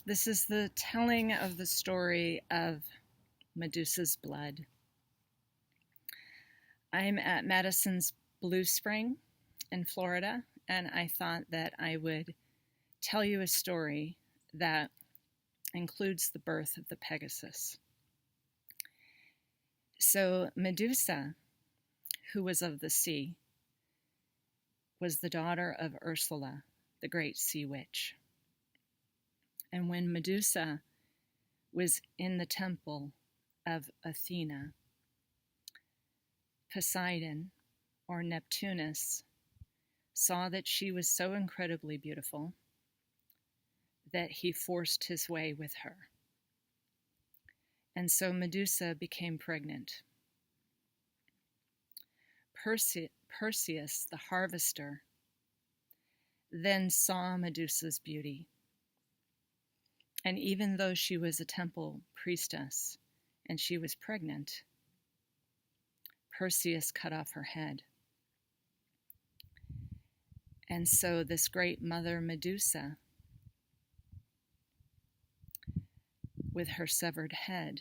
This is the telling of the story of Medusa's blood. I'm at Madison's Blue Spring in Florida, and I thought that I would tell you a story that includes the birth of the Pegasus. So Medusa, who was of the sea, was the daughter of Ursula, the great sea witch. And when Medusa was in the temple of Athena, Poseidon, or Neptunus, saw that she was so incredibly beautiful that he forced his way with her. And so Medusa became pregnant. Perseus, the harvester, then saw Medusa's beauty. And even though she was a temple priestess and she was pregnant, Perseus cut off her head. And so this great mother Medusa, with her severed head,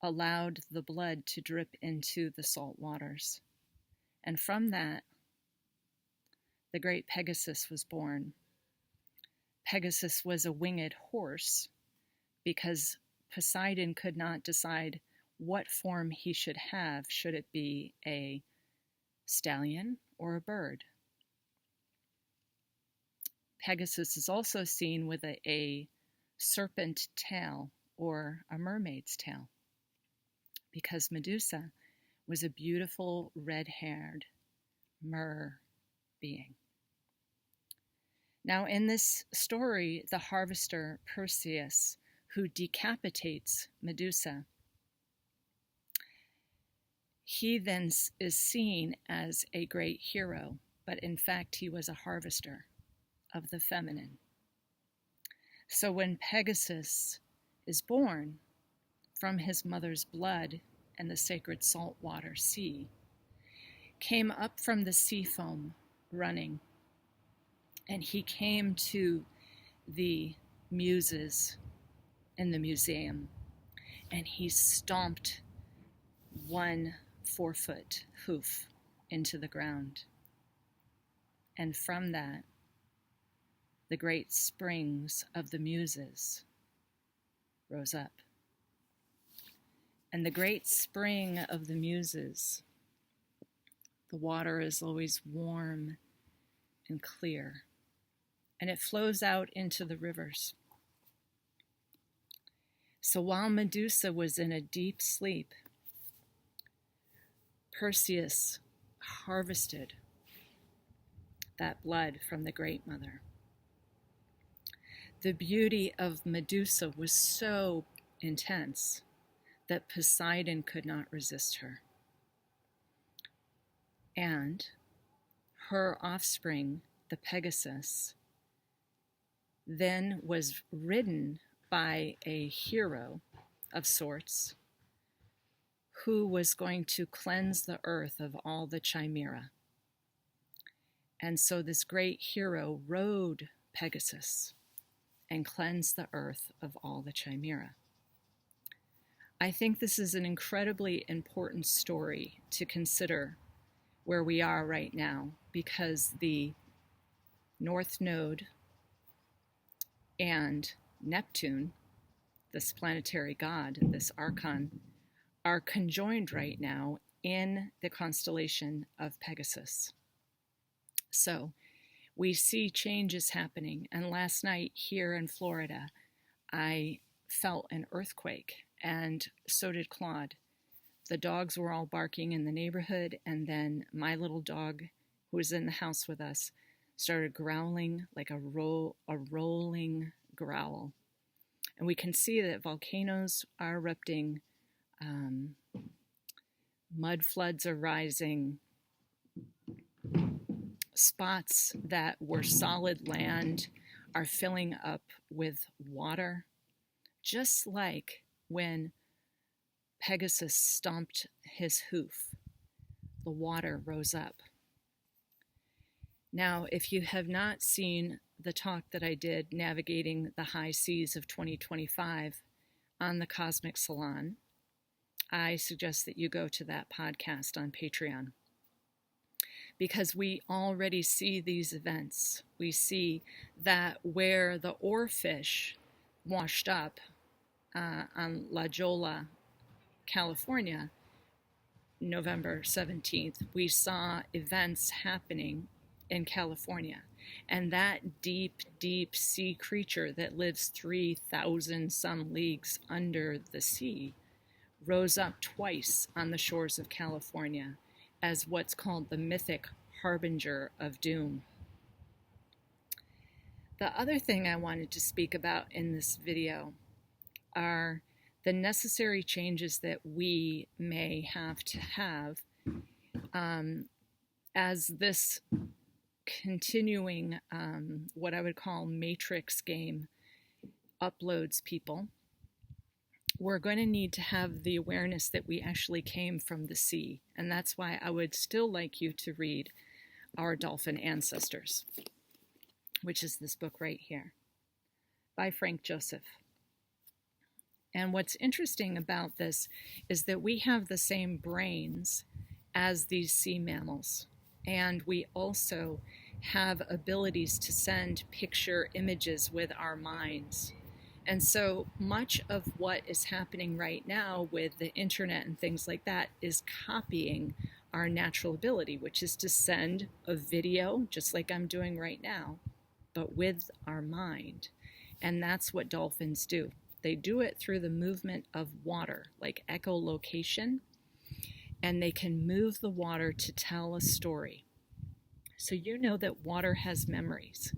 allowed the blood to drip into the salt waters. And from that, the great Pegasus was born. Pegasus was a winged horse because Poseidon could not decide what form he should have. Should it be a stallion or a bird? Pegasus is also seen with a serpent tail or a mermaid's tail because Medusa was a beautiful red-haired mer being. Now, in this story, the harvester Perseus, who decapitates Medusa, he then is seen as a great hero, but in fact, he was a harvester of the feminine. So when Pegasus is born from his mother's blood and the sacred saltwater sea, came up from the sea foam running, and he came to the muses in the museum, and he stomped 1 4-foot hoof into the ground. And from that, the great springs of the muses rose up. And the great spring of the muses, the water is always warm and clear, and it flows out into the rivers. So while Medusa was in a deep sleep, Perseus harvested that blood from the Great Mother. The beauty of Medusa was so intense that Poseidon could not resist her. And her offspring, the Pegasus, then was ridden by a hero of sorts who was going to cleanse the earth of all the chimera. And so this great hero rode Pegasus and cleansed the earth of all the chimera. I think this is an incredibly important story to consider where we are right now, because the North Node and Neptune, this planetary god, this archon, are conjoined right now in the constellation of Pegasus. So we see changes happening. And last night here in Florida, I felt an earthquake, and so did Claude. The dogs were all barking in the neighborhood, and then my little dog, who was in the house with us, started growling like a rolling growl. And we can see that volcanoes are erupting, mud floods are rising, spots that were solid land are filling up with water, just like when Pegasus stomped his hoof, the water rose up. Now, if you have not seen the talk that I did, Navigating the High Seas of 2025, on the Cosmic Salon, I suggest that you go to that podcast on Patreon, because we already see these events. We see that where the oarfish washed up on La Jolla, California, November 17th, we saw events happening in California. And that deep, deep sea creature that lives 3,000 some leagues under the sea rose up twice on the shores of California as what's called the mythic harbinger of doom. The other thing I wanted to speak about in this video are the necessary changes that we may have to have as this continuing, what I would call matrix game uploads people. We're going to need to have the awareness that we actually came from the sea. And that's why I would still like you to read Our Dolphin Ancestors, which is this book right here by Frank Joseph. And what's interesting about this is that we have the same brains as these sea mammals. And we also have abilities to send picture images with our minds. And so much of what is happening right now with the internet and things like that is copying our natural ability, which is to send a video, just like I'm doing right now, but with our mind. And that's what dolphins do. They do it through the movement of water, like echolocation, and they can move the water to tell a story. So you know that water has memories,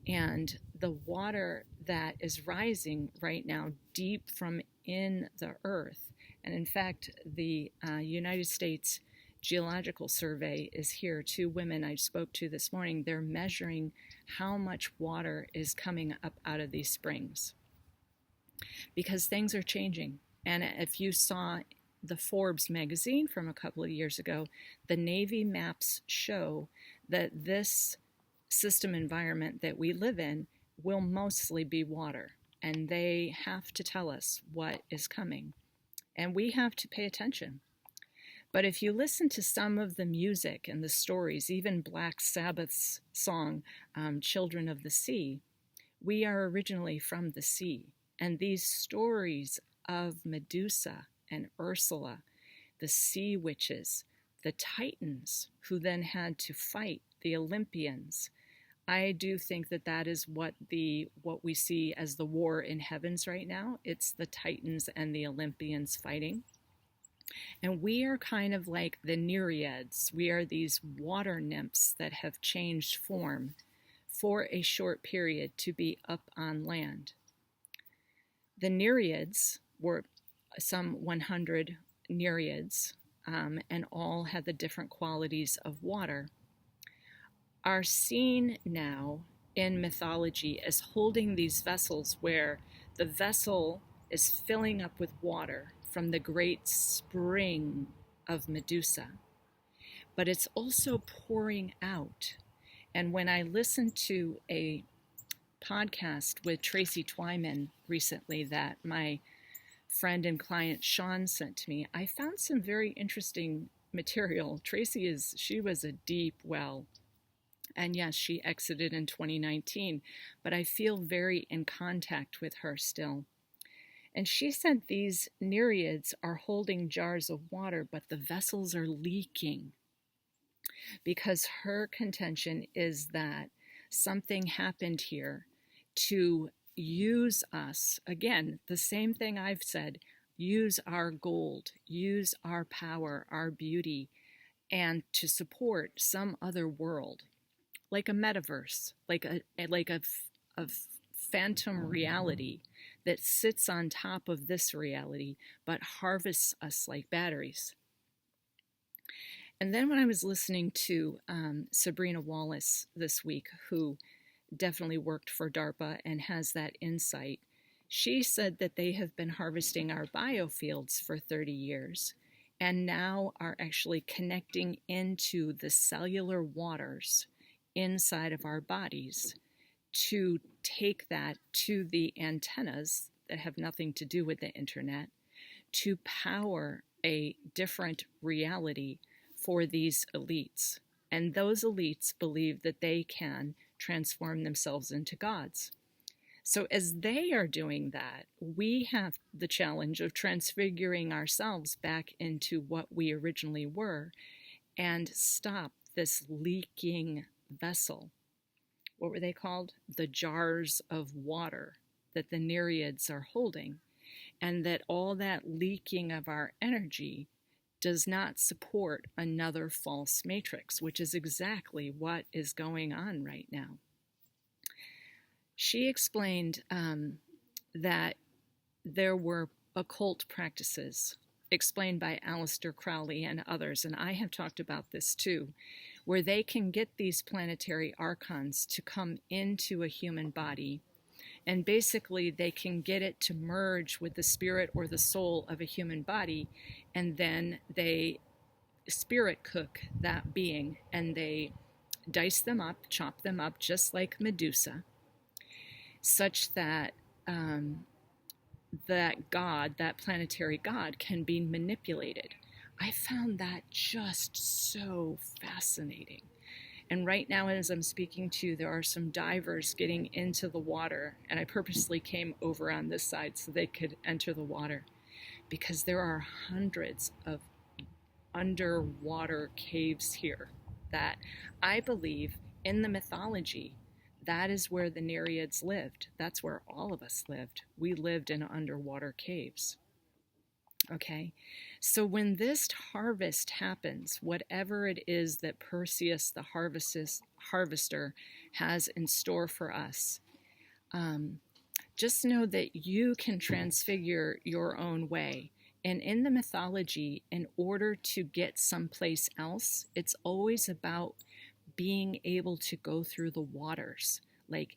and the water that is rising right now deep from in the earth, and in fact the United States Geological Survey is here. 2 women I spoke to this morning, they're measuring how much water is coming up out of these springs, because things are changing. And if you saw the Forbes magazine from a couple of years ago, the Navy maps show that this system environment that we live in will mostly be water, and they have to tell us what is coming, and we have to pay attention. But if you listen to some of the music and the stories, even Black Sabbath's song, Children of the Sea, we are originally from the sea. And these stories of Medusa and Ursula, the sea witches, the Titans, who then had to fight the Olympians, I do think that that is what we see as the war in heavens right now. It's the Titans and the Olympians fighting. And we are kind of like the Nereids. We are these water nymphs that have changed form for a short period to be up on land. The Nereids were some 100 Nereids, and all had the different qualities of water, are seen now in mythology as holding these vessels where the vessel is filling up with water from the great spring of Medusa, but it's also pouring out. And when I listened to a podcast with Tracy Twyman recently that my friend and client Sean sent to me, I found some very interesting material. She was a deep well, and yes, she exited in 2019, but I feel very in contact with her still. And she said these Nereids are holding jars of water, but the vessels are leaking, because her contention is that something happened here to use us. Again, the same thing I've said, use our gold, use our power, our beauty, and to support some other world, like a metaverse, like a phantom reality that sits on top of this reality, but harvests us like batteries. And then when I was listening to Sabrina Wallace this week, who definitely worked for DARPA and has that insight, she said that they have been harvesting our biofields for 30 years and now are actually connecting into the cellular waters inside of our bodies to take that to the antennas that have nothing to do with the internet to power a different reality for these elites. And those elites believe that they can transform themselves into gods. So as they are doing that, we have the challenge of transfiguring ourselves back into what we originally were and stop this leaking vessel. What were they called? The jars of water that the Nereids are holding. And that all that leaking of our energy does not support another false matrix, which is exactly what is going on right now. She explained that there were occult practices explained by Aleister Crowley and others, and I have talked about this too, where they can get these planetary archons to come into a human body, and basically they can get it to merge with the spirit or the soul of a human body, and then they spirit cook that being, and they dice them up, chop them up, just like Medusa, such that that god, that planetary god, can be manipulated. I found that just so fascinating. And right now, as I'm speaking to you, there are some divers getting into the water, and I purposely came over on this side so they could enter the water, because there are hundreds of underwater caves here that I believe in the mythology, that is where the Nereids lived. That's where all of us lived. We lived in underwater caves. Okay, so when this harvest happens, whatever it is that Perseus, the harvester, has in store for us, just know that you can transfigure your own way. And in the mythology, in order to get someplace else, it's always about being able to go through the waters, like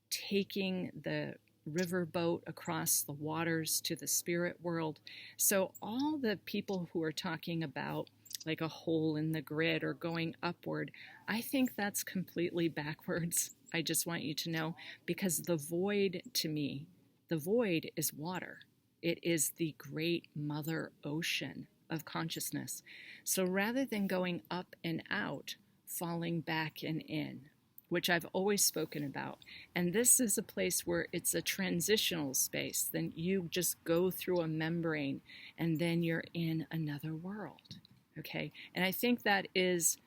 taking the riverboat across the waters to the spirit world. So all the people who are talking about like a hole in the grid or going upward, I think that's completely backwards. I just want you to know, because the void, to me, the void is water. It is the great mother ocean of consciousness. So rather than going up and out, falling back and in, which I've always spoken about. And this is a place where it's a transitional space. Then you just go through a membrane and then you're in another world. Okay? And I think that is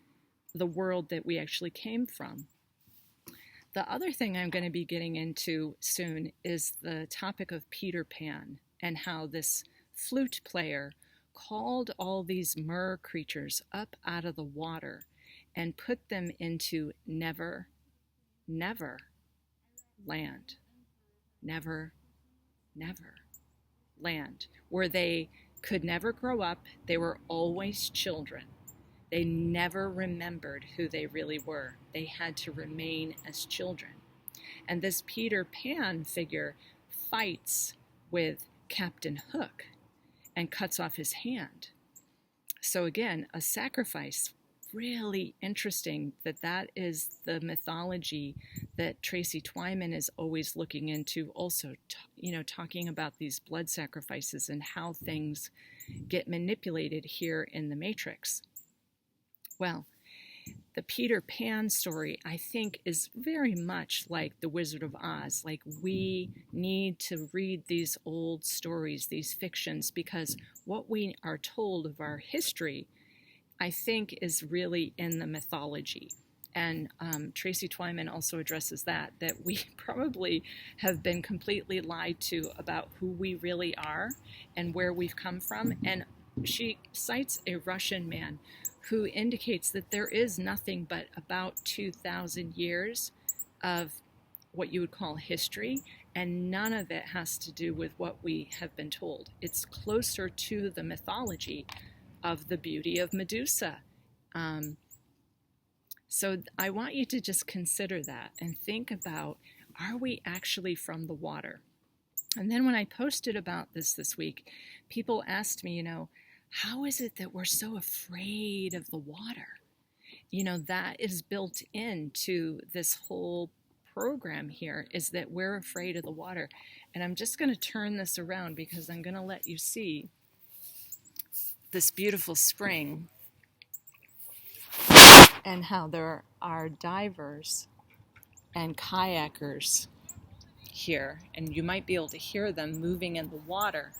the world that we actually came from. The other thing I'm going to be getting into soon is the topic of Peter Pan and how this flute player called all these mer creatures up out of the water and put them into never land. Never land. Where they could never grow up. They were always children. They never remembered who they really were. They had to remain as children. And this Peter Pan figure fights with Captain Hook and cuts off his hand. So again, a sacrifice. Really interesting that is the mythology that Tracy Twyman is always looking into, also talking about these blood sacrifices and how things get manipulated here in the Matrix. Well, the Peter Pan story, I think, is very much like the Wizard of Oz. Like, we need to read these old stories, these fictions, because what we are told of our history, I think, is really in the mythology. And Tracy Twyman also addresses that we probably have been completely lied to about who we really are and where we've come from. And she cites a Russian man who indicates that there is nothing but about 2,000 years of what you would call history, and none of it has to do with what we have been told. It's closer to the mythology of the beauty of Medusa. So I want you to just consider that and think about, are we actually from the water? And then when I posted about this week, people asked me, how is it that we're so afraid of the water? That is built into this whole program here is that we're afraid of the water. And I'm just going to turn this around because I'm going to let you see this beautiful spring and how there are divers and kayakers here, and you might be able to hear them moving in the water.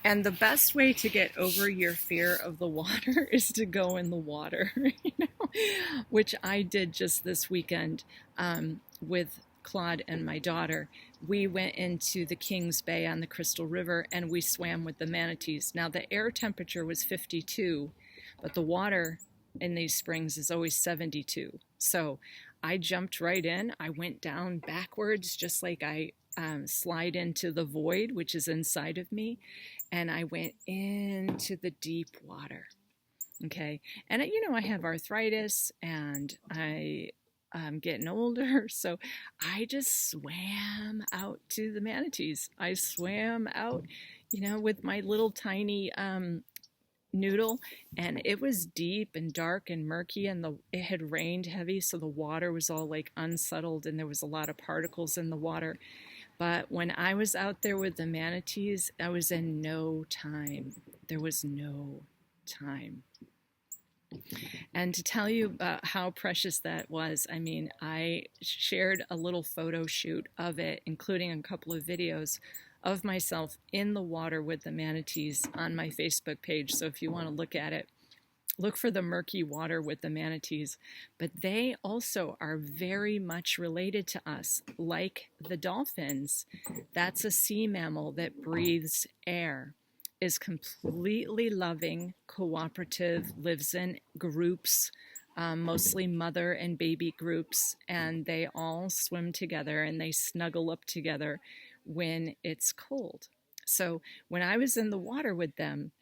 And the best way to get over your fear of the water is to go in the water, which I did just this weekend with Claude and my daughter. We went into the Kings Bay on the Crystal River and we swam with the manatees. Now the air temperature was 52, but the water in these springs is always 72. So I jumped right in. I went down backwards just like I slide into the void, which is inside of me. And I went into the deep water. Okay. And I have arthritis and I'm getting older. So I just swam out to the manatees. I swam out, with my little tiny noodle, and it was deep and dark and murky, and it had rained heavy, so the water was all like unsettled and there was a lot of particles in the water. But when I was out there with the manatees, I was in no time. There was no time. And to tell you about how precious that was, I shared a little photo shoot of it, including a couple of videos of myself in the water with the manatees on my Facebook page. So if you want to look at it, look for the murky water with the manatees. But they also are very much related to us, like the dolphins. That's a sea mammal that breathes air, is completely loving, cooperative, lives in groups, mostly mother and baby groups, and they all swim together and they snuggle up together when it's cold. So when I was in the water with them,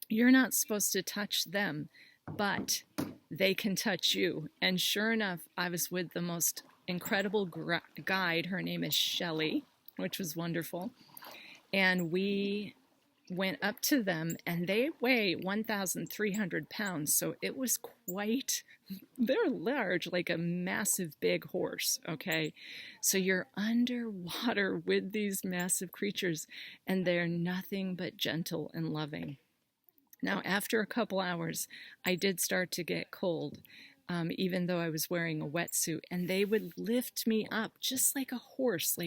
you're not supposed to touch them, but they can touch you. And sure enough, I was with the most incredible guide. Her name is Shelley, which was wonderful. And we went up to them, and they weigh 1,300 pounds. So it was they're large, like a massive big horse, okay? So you're underwater with these massive creatures, and they're nothing but gentle and loving. Now, after a couple hours, I did start to get cold, even though I was wearing a wetsuit, and they would lift me up just like a horse,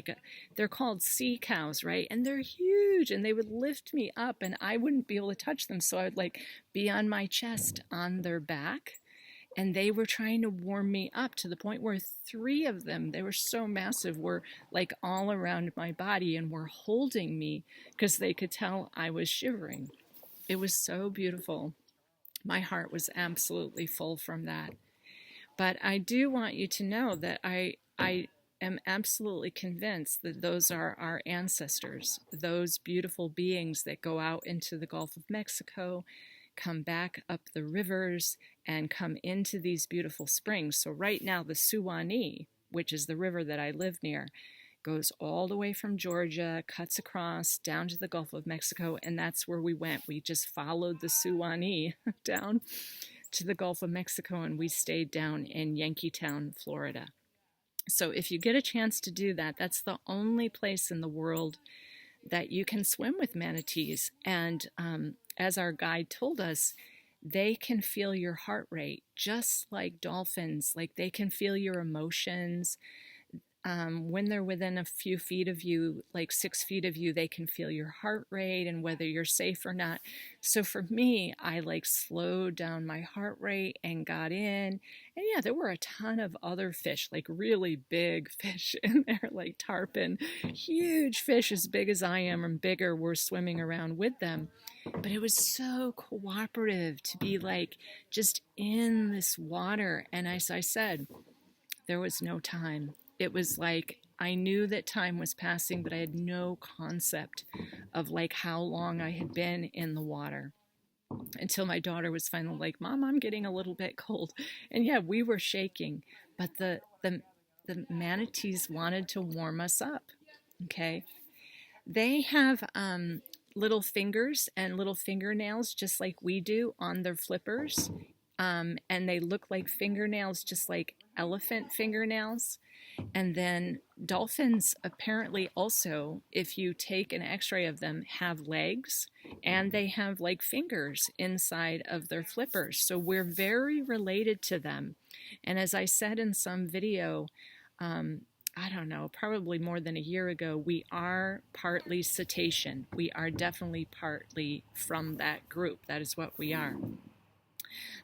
they're called sea cows, right? And they're huge, and they would lift me up, and I wouldn't be able to touch them, so I would be on my chest on their back, and they were trying to warm me up to the point where 3 of them, they were so massive, were all around my body and were holding me because they could tell I was shivering. It was so beautiful. My heart was absolutely full from that. But I do want you to know that I am absolutely convinced that those are our ancestors, those beautiful beings that go out into the Gulf of Mexico, come back up the rivers, and come into these beautiful springs. So right now, the Suwannee, which is the river that I live near, goes all the way from Georgia, cuts across down to the Gulf of Mexico, and that's where we went. We just followed the Suwannee down to the Gulf of Mexico, and we stayed down in Yankeetown, Florida. So if you get a chance to do that, that's the only place in the world that you can swim with manatees. And as our guide told us, they can feel your heart rate just like dolphins. They can feel your emotions. When they're within a few feet of you, 6 feet of you, they can feel your heart rate and whether you're safe or not. So for me, I slowed down my heart rate and got in. And yeah, there were a ton of other fish, really big fish in there, like tarpon, huge fish as big as I am and bigger were swimming around with them. But it was so cooperative to be just in this water. And as I said, there was no time. It was I knew that time was passing, but I had no concept of how long I had been in the water until my daughter was finally like, "Mom, I'm getting a little bit cold." And yeah, we were shaking, but the manatees wanted to warm us up, okay? They have little fingers and little fingernails just like we do on their flippers, and they look like fingernails just like elephant fingernails. And then dolphins apparently also, if you take an x-ray of them, have legs, and they have like fingers inside of their flippers. So we're very related to them. And as I said in some video, I don't know, probably more than a year ago, we are partly cetacean. We are definitely partly from that group. That is what we are.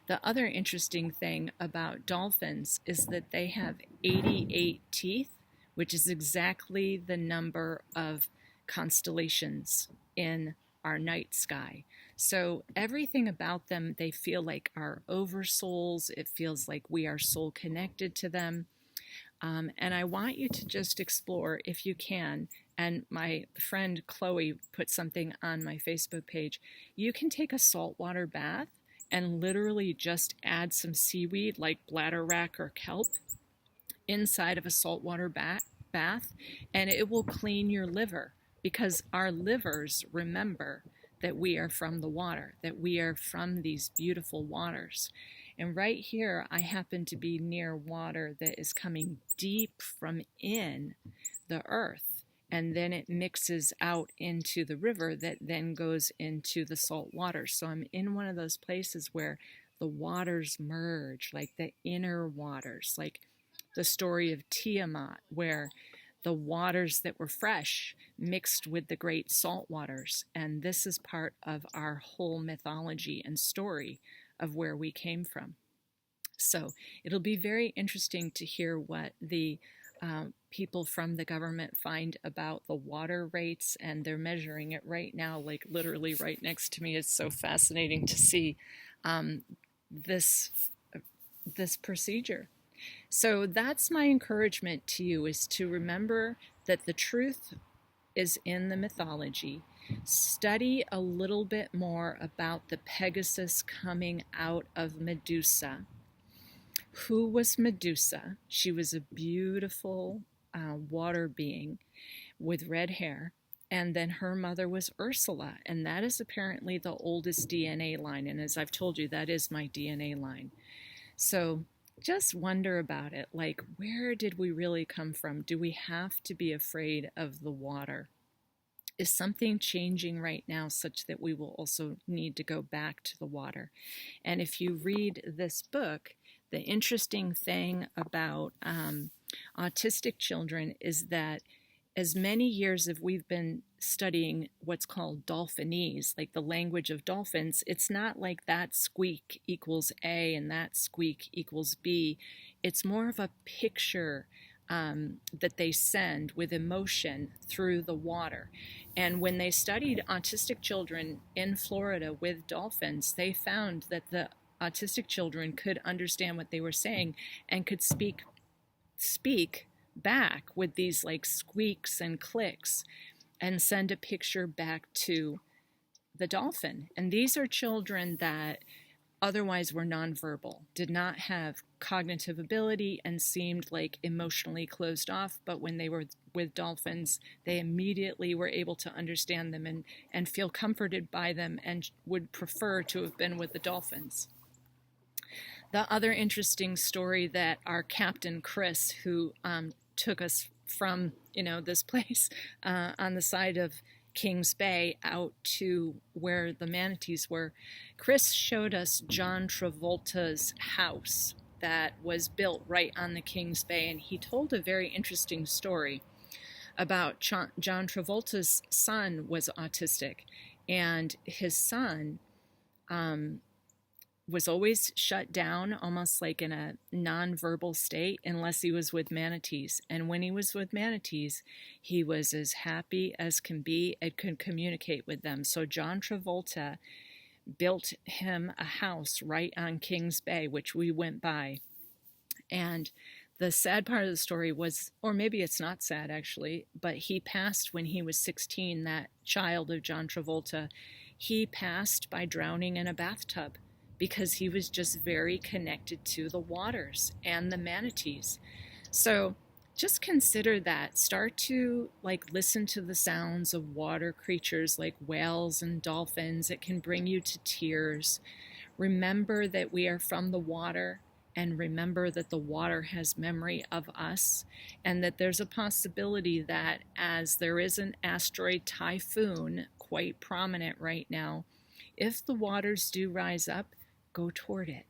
The other interesting thing about dolphins is that they have 88 teeth, which is exactly the number of constellations in our night sky. So everything about them, they feel like our oversouls. It feels like we are soul connected to them. And I want you to just explore, if you can, and my friend Chloe put something on my Facebook page, you can take a saltwater bath and literally just add some seaweed like bladderwrack or kelp inside of a saltwater bath, and it will clean your liver, because our livers remember that we are from the water, that we are from these beautiful waters. And right here, I happen to be near water that is coming deep from in the earth, and then it mixes out into the river that then goes into the salt water. So I'm in one of those places where the waters merge, like the inner waters, like the story of Tiamat, where the waters that were fresh mixed with the great salt waters. And this is part of our whole mythology and story of where we came from. So it'll be very interesting to hear what the people from the government find about the water rates, and they're measuring it right now, like literally right next to me. It's so fascinating to see this procedure. So that's my encouragement to you, is to remember that the truth is in the mythology. Study a little bit more about the Pegasus coming out of Medusa. Who was Medusa? She was a beautiful water being with red hair. And then her mother was Ursula, and that is apparently the oldest DNA line. And as I've told you, that is my DNA line. So just wonder about it. Like, where did we really come from? Do we have to be afraid of the water? Is something changing right now such that we will also need to go back to the water? And if you read this book, the interesting thing about autistic children is that as many years as we've been studying what's called dolphinese, like the language of dolphins, it's not like that squeak equals A and that squeak equals B. It's more of a picture that they send with emotion through the water. And when they studied autistic children in Florida with dolphins, they found that the autistic children could understand what they were saying and could speak back with these like squeaks and clicks and send a picture back to the dolphin. And these are children that otherwise were nonverbal, did not have cognitive ability, and seemed like emotionally closed off. But when they were with dolphins, they immediately were able to understand them and feel comforted by them, and would prefer to have been with the dolphins. The other interesting story that our captain Chris, who took us from this place on the side of Kings Bay out to where the manatees were, Chris showed us John Travolta's house that was built right on the Kings Bay, and he told a very interesting story about John Travolta's son was autistic, and his son was always shut down, almost like in a nonverbal state, unless he was with manatees. And when he was with manatees, he was as happy as can be and could communicate with them. So John Travolta built him a house right on Kings Bay, which we went by. And the sad part of the story was, or maybe it's not sad actually, but he passed when he was 16, that child of John Travolta. He passed by drowning in a bathtub, because he was just very connected to the waters and the manatees. So just consider that. Start to listen to the sounds of water creatures like whales and dolphins. It can bring you to tears. Remember that we are from the water, and remember that the water has memory of us, and that there's a possibility that as there is an asteroid typhoon quite prominent right now, if the waters do rise up, go toward it.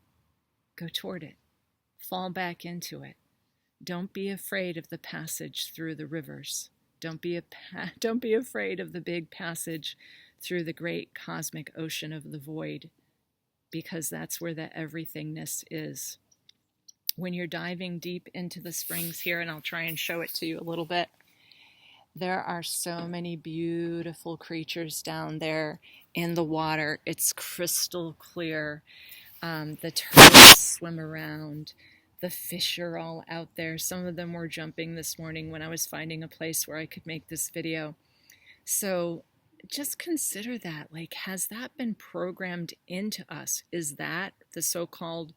Go toward it. Fall back into it. Don't be afraid of the passage through the rivers. Don't be afraid of the big passage through the great cosmic ocean of the void, because that's where the everythingness is. When you're diving deep into the springs here, and I'll try and show it to you a little bit, there are so many beautiful creatures down there in the water. It's crystal clear. The turtles swim around. The fish are all out there. Some of them were jumping this morning when I was finding a place where I could make this video. So just consider that. Like, has that been programmed into us? Is that the so-called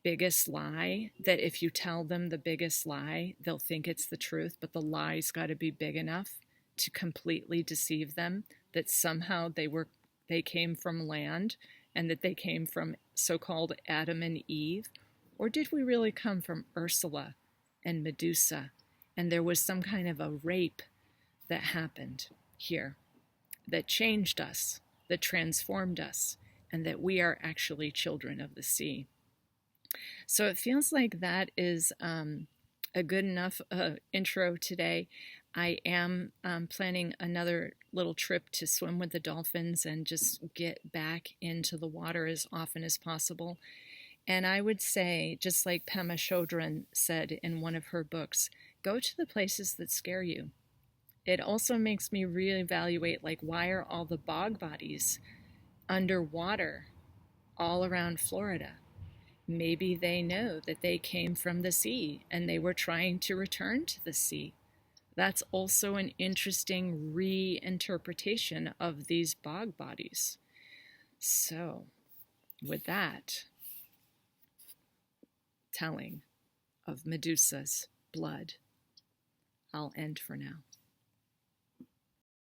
biggest lie, that if you tell them the biggest lie, they'll think it's the truth, but the lie's got to be big enough to completely deceive them, that somehow they came from land and that they came from so-called Adam and Eve? Or did we really come from Ursula and Medusa, and there was some kind of a rape that happened here that changed us, that transformed us, and that we are actually children of the sea? So it feels like that is a good enough intro today. I am planning another little trip to swim with the dolphins and just get back into the water as often as possible. And I would say, just like Pema Chodron said in one of her books, go to the places that scare you. It also makes me reevaluate, like, why are all the bog bodies underwater all around Florida? Maybe they know that they came from the sea and they were trying to return to the sea. That's also an interesting reinterpretation of these bog bodies. So, with that telling of Medusa's blood, I'll end for now.